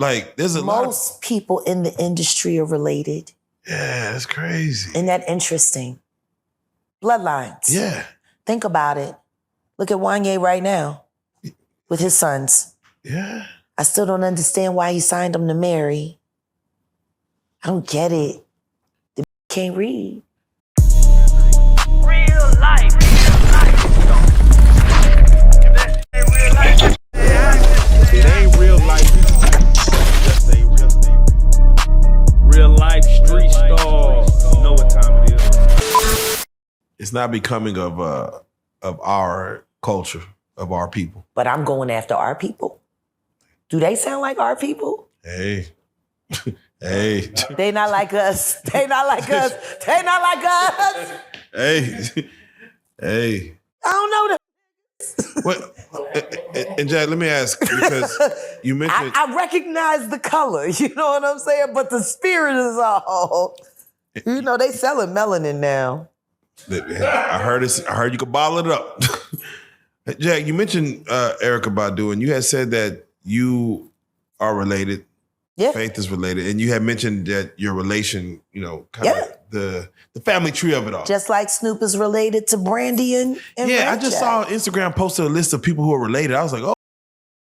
Like, there's a lot of... Most people in the industry are related. Yeah, that's crazy. Isn't that interesting? Bloodlines. Yeah. Think about it. Look at Wanye right now with his sons. Yeah. I still don't understand why he signed them to marry. I don't get it. The can't read. Real life. It ain't real life. Just ain't real. Real life street stars. You know what time it is. It's not becoming of our culture, of our people. But I'm going after our people. Do they sound like our people? Hey. Hey. They not like us. They not like us. They not like us. Hey. Hey. I don't know that. What? And Jack, let me ask, because you mentioned... I recognize the color, you know what I'm saying? But the spirit is all... You know, they selling melanin now. I heard you could bottle it up. Jack, you mentioned Erykah Badu, and you had said that you are related. Yeah. Faith is related. And you had mentioned that your relation, you know, kind of the family tree of it all. Just like Snoop is related to Brandy and yeah, Red I just Jack. saw Instagram posted a list of people who are related. I was like, oh,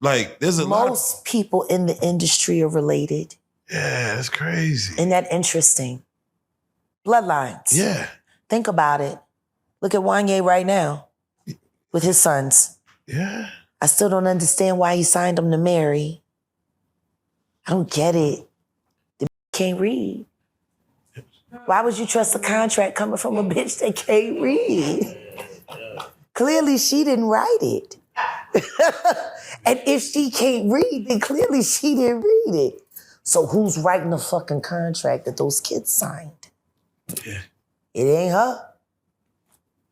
like there's a lot of... Most people in the industry are related. Yeah, that's crazy. Isn't that interesting? Bloodlines. Yeah. Think about it. Look at Wanye right now with his sons. Yeah. I still don't understand why he signed them to marry. I don't get it. The can't read. Why would you trust a contract coming from a bitch that can't read? Clearly she didn't write it. And if she can't read, then clearly she didn't read it. So who's writing the fucking contract that those kids signed? Yeah. It ain't her.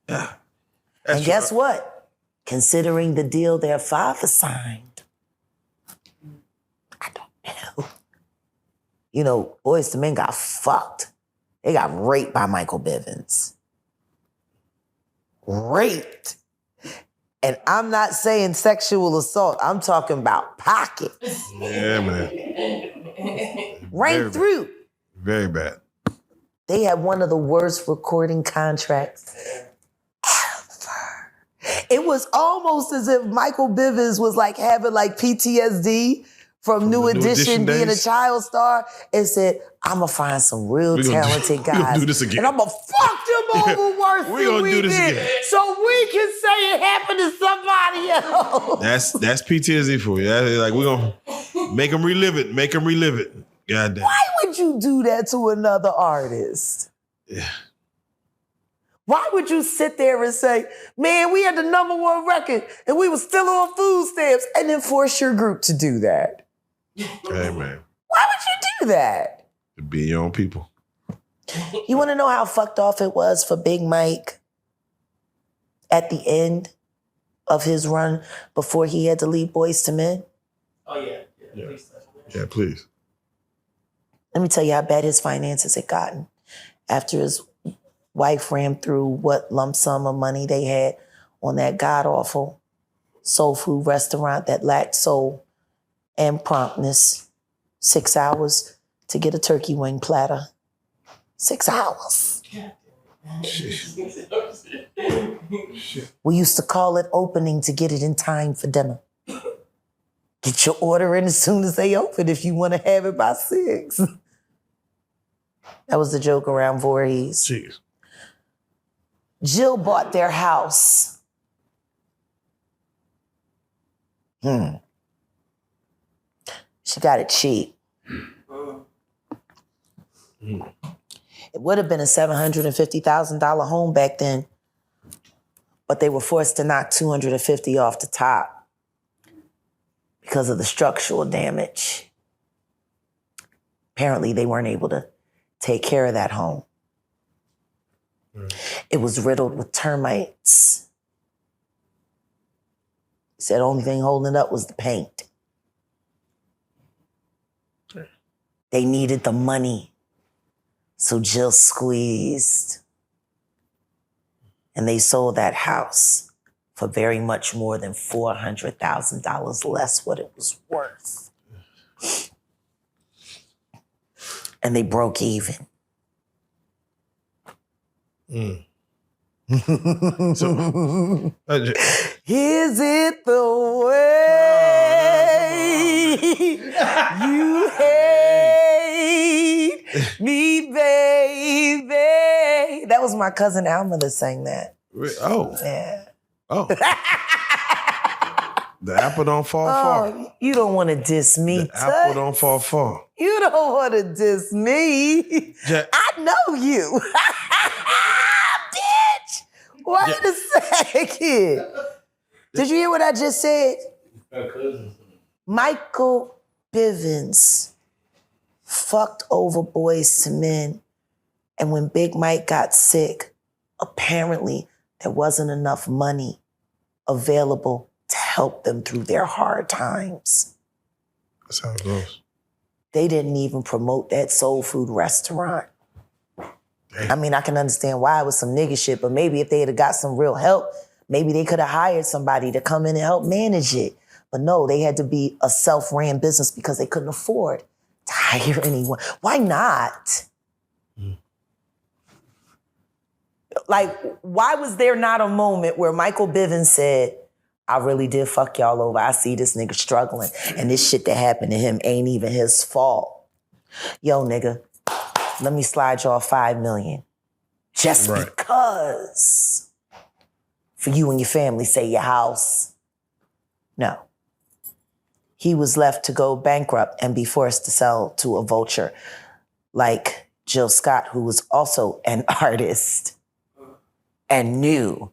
Yeah. And guess what? Considering the deal their father signed, I don't know. You know, Boyz II Men got fucked. They got raped by Michael Bivins. Raped. And I'm not saying sexual assault. I'm talking about pocket. Yeah, man. Right through. Very bad. They had one of the worst recording contracts ever. It was almost as if Michael Bivins was like having like PTSD from New Edition being a child star and said, I'm gonna find some real talented guys. We're gonna do this again. And I'm gonna fuck them over worse We're than gonna we do this did. again. So we can say it happened to somebody else. That's PTSD for you. That's like, we're gonna make them relive it. Make them relive it. God damn. Why would you do that to another artist? Yeah. Why would you sit there and say, man, we had the #1 record and we were still on food stamps, and then force your group to do that? Hey, man. Why would you do that? Be your own people. You want to know how fucked off it was for Big Mike at the end of his run before he had to leave Boyz II Men? Oh, yeah. Yeah, please. Let me tell you how bad his finances had gotten after his wife ran through what lump sum of money they had on that god-awful soul food restaurant that lacked soul and promptness. 6 hours to get a turkey wing platter. 6 hours. Shit. We used to call it opening to get it in time for dinner. Get your order in as soon as they open if you want to have it by 6. That was the joke around Voorhees. Jeez. Jill bought their house. She got it cheap. It would have been a $750,000 home back then, but they were forced to knock $250,000 off the top because of the structural damage. Apparently, they weren't able to take care of that home. It was riddled with termites. He said the only thing holding it up was the paint. They needed the money. So Jill squeezed. And they sold that house for very much more than $400,000 less what it was worth. and they broke even. So, Is it the way you hate me, baby? That was my cousin Alma that sang that. oh, Yeah. oh. The apple don't fall far. Oh, you don't want to diss me. The apple don't fall far. You don't want to diss me. Jack. I know you. Bitch. Wait a second. Did you hear what I just said? Michael Bivins fucked over Boys to Men. And when Big Mike got sick, apparently there wasn't enough money available to help them through their hard times. That's how it goes. They didn't even promote that soul food restaurant. Damn. I mean, I can understand why it was some nigga shit, but maybe if they had got some real help, maybe they could have hired somebody to come in and help manage it. But no, they had to be a self-ran business because they couldn't afford to hire anyone. Why not? Like, why was there not a moment where Michael Bivins said, I really did fuck y'all over. I see this nigga struggling, and this shit that happened to him ain't even his fault. Yo, nigga, let me slide y'all $5 million. Just because. For you and your family, say your house. No. He was left to go bankrupt and be forced to sell to a vulture like Jill Scott, who was also an artist and knew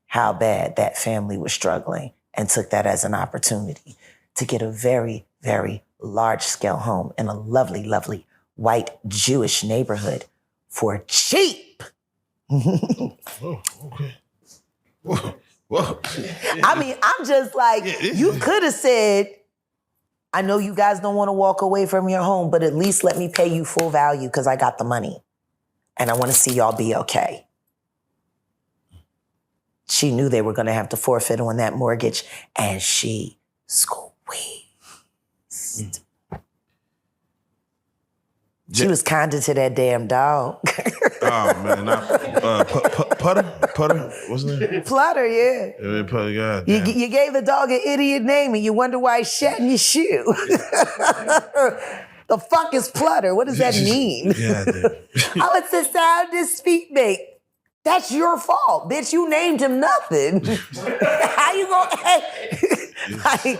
how bad that family was struggling and took that as an opportunity to get a very, very large-scale home in a lovely, lovely white Jewish neighborhood for cheap. Oh, okay. Whoa. Whoa. I mean, I'm just like, you could have said, I know you guys don't want to walk away from your home, but at least let me pay you full value because I got the money. And I want to see y'all be okay. She knew they were going to have to forfeit on that mortgage, and she squeezed. She was kinder to that damn dog. Oh, man. Putter? What's his name? Flutter, yeah. Putter, God You, damn. you gave the dog an idiot name, and you wonder why he shat in your shoe. The fuck is Plutter? What does that mean? God damn. Oh, it's the sound his feet make. That's your fault, bitch. You named him nothing. How you gonna... like,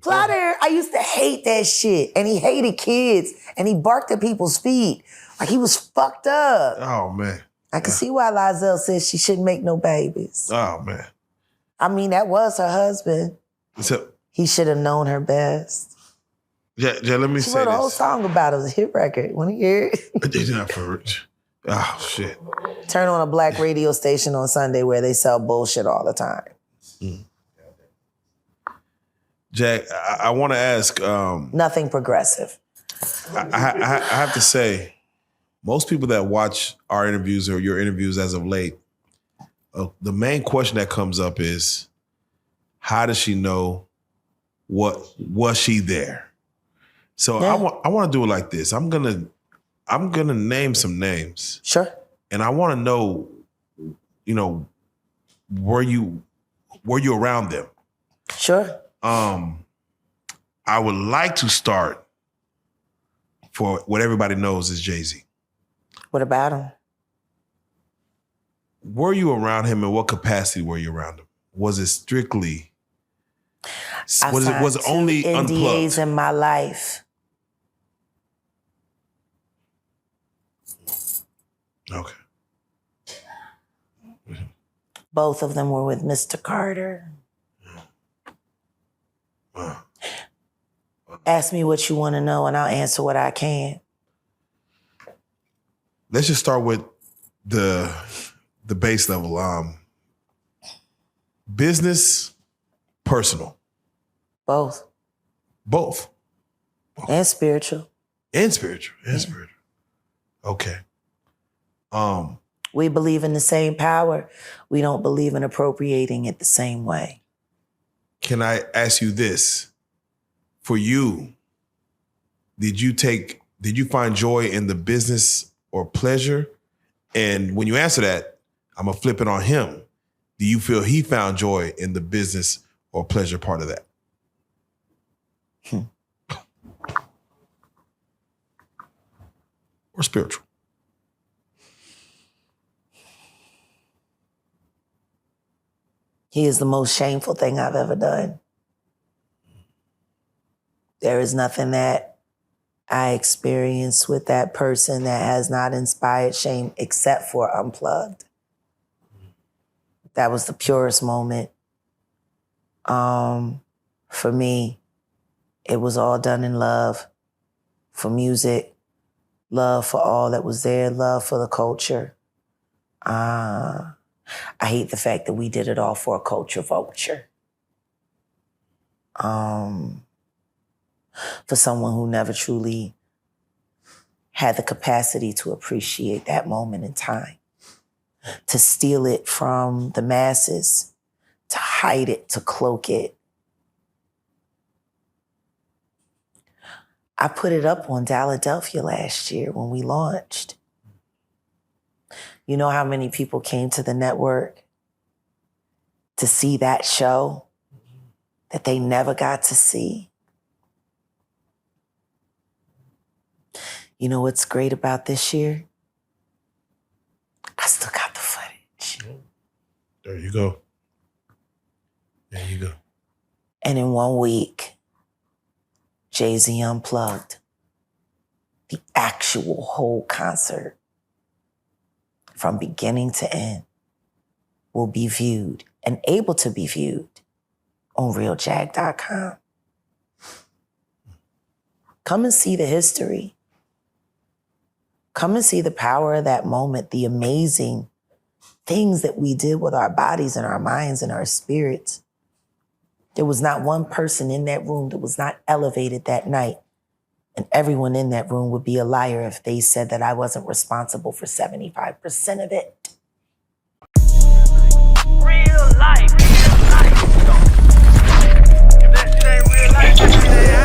Plutter, I used to hate that shit. And he hated kids. And he barked at people's feet. Like, he was fucked up. Oh, man. I can see why Lizelle says she shouldn't make no babies. Oh, man. I mean, that was her husband. So, He should have known her best. yeah, let me She say wrote a whole this. song about it. It was a hit record. Want to hear it? They did not for it. Oh, shit. Turn on a black radio station on Sunday where they sell bullshit all the time. Jack, I want to ask. Nothing progressive. I have to say, most people that watch our interviews or your interviews as of late, the main question that comes up is, how does she know? Was she there? So Yeah. I want to do it like this. I'm gonna name some names, Sure. and I want to know, were you around them? Sure. I would like to start for what everybody knows is Jay-Z. What about him? Were you around him? In what capacity were you around him? Was it strictly? Was it only NDAs unplugged? in my life. Okay. Both of them were with Mr. Carter. Ask me what you want to know and I'll answer what I can. Let's just start with the base level. Business, personal. Both. Both. And spiritual. And spiritual. And spiritual. Okay. We believe in the same power. We don't believe in appropriating it the same way. Can I ask you this? For you, did you take did you find joy in the business or pleasure? And when you answer that, I'm going to flip it on him. Do you feel he found joy in the business or pleasure part of that? Or spiritual? He is the most shameful thing I've ever done. There is nothing that I experienced with that person that has not inspired shame except for Unplugged. That was the purest moment. For me, it was all done in love for music, love for all that was there, love for the culture. I hate the fact that we did it all for a culture vulture. For someone who never truly had the capacity to appreciate that moment in time, to steal it from the masses, to hide it, to cloak it. I put it up on Philadelphia last year when we launched. You know how many people came to the network to see that show that they never got to see? You know what's great about this year? I still got the footage. There you go. There you go. And in 1 week, Jay-Z Unplugged, the actual whole concert, from beginning to end, will be viewed and able to be viewed on realjag.com. Come and see the history. Come and see the power of that moment, the amazing things that we did with our bodies and our minds and our spirits. There was not one person in that room that was not elevated that night. And everyone in that room would be a liar if they said that I wasn't responsible for 75% of it. Real life. If that shit ain't real life, that shit ain't